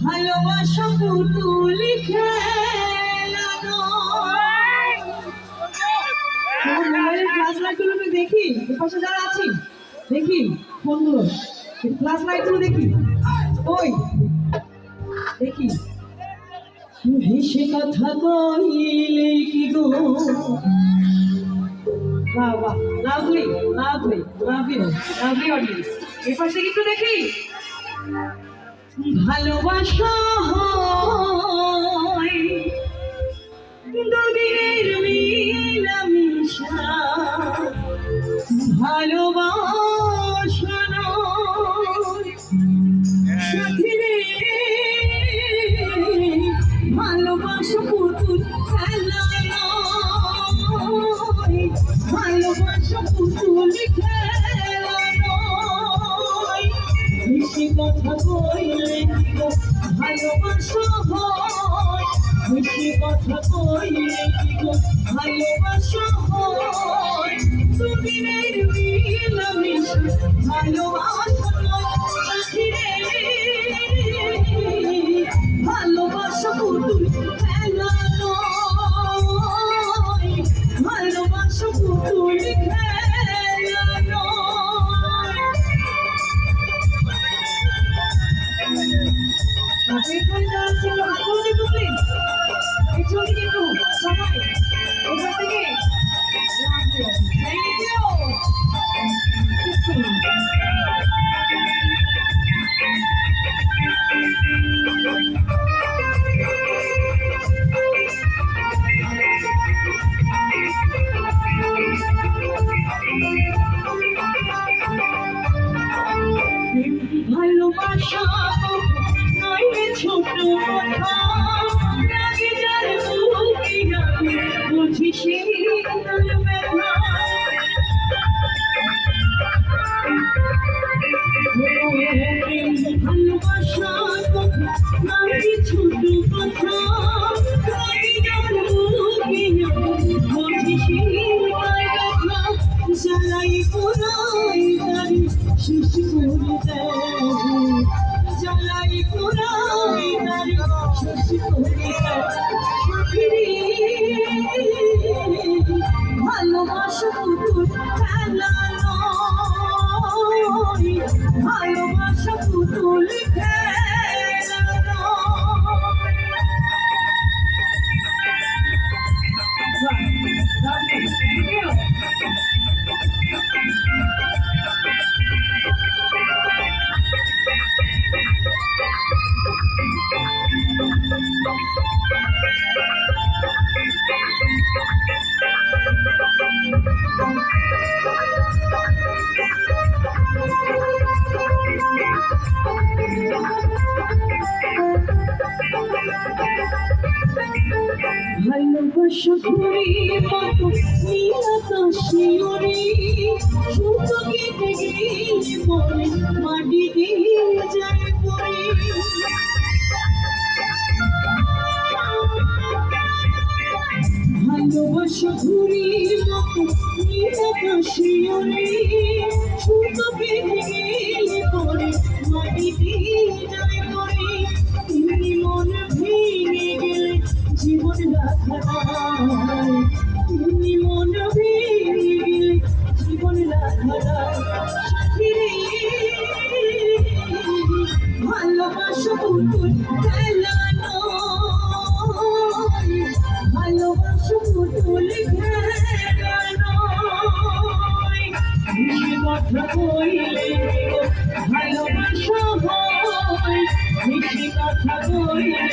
ভালোবাসা পুতুল খেলানো। ক্লাস লাইটগুলো দেখি, এপাশে যারা আছি দেখি ফোনগুলো, ক্লাস লাইটগুলো দেখি, ওই দেখি হেসে কথা কইলে কি গো। বাহ বাহ, lovely lovely lovely lovely audience. এপাশ থেকে একটু দেখি। ভালোবাসা হয় দুদিনের মিলামিশা, ভালোবাসা নয় সাথী রে, ভালোবাসা পুতুল খেলা নয়, ভালোবাসা পুতুল খেলা নয়। বেশি কথা কইলে ভালোবাসা হয়, বেশি কথা কইলে ভালোবাসা হয় দুদিনের মিলামিশা, ভালোবাসা সাথী রে, ভালোবাসা পুতুল খেলা নয়, ভালোবাসা পুতুল খেলা নয়। পেছনে যারা ছিল হাতগুলো দেখো প্লিজ, পেছনে দেখো সবাই, এবার থেকে থ্যাংক ইউ। ভালোবাসা নয় ছোট কথা, লাগে যার বুঝি সেই ব্যথা। ভালোবাসা নয় ছোট কথা, লাগে যার বুঝি সেই ব্যথা। জ্বালাই পোড়াই দাঁড়ি শেষ করে দেয়, জ্বালাই পোড়াই দাঁড়ি শেষ করে দেয়। ভালোবাসা পুতুল খেলা নয়, ভালোবাসা পুতুল খেলা নয়। ভালোবাসা ঘুরি মতো নীলাকাশে ওরে, সুতো কেটে গেলে পরে মাটি দিয়ে যায় পরে। ভালোবাসা ঘুরি মতো নীলাকাশে ওরে, সুতো কেটে গেলে পরে মাটি দিয়ে যায় পরে। এমনি মন ভেঙে গেলে জীবন রাখা যায়, এমনি মন ভেঙে গেলে জীবন রাখা যায়। সাথী রে, ভালোবাসা পুতুল খেলা নয়, ভালোবাসা পুতুল খেলা নয়। বেশি কথা কইলে ভালোবাসা হয়, বেশি কথা কইলে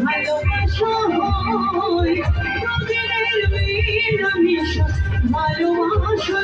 ভালোবাসা হয় দুদিনের মিলামিশা, ভালোবাসা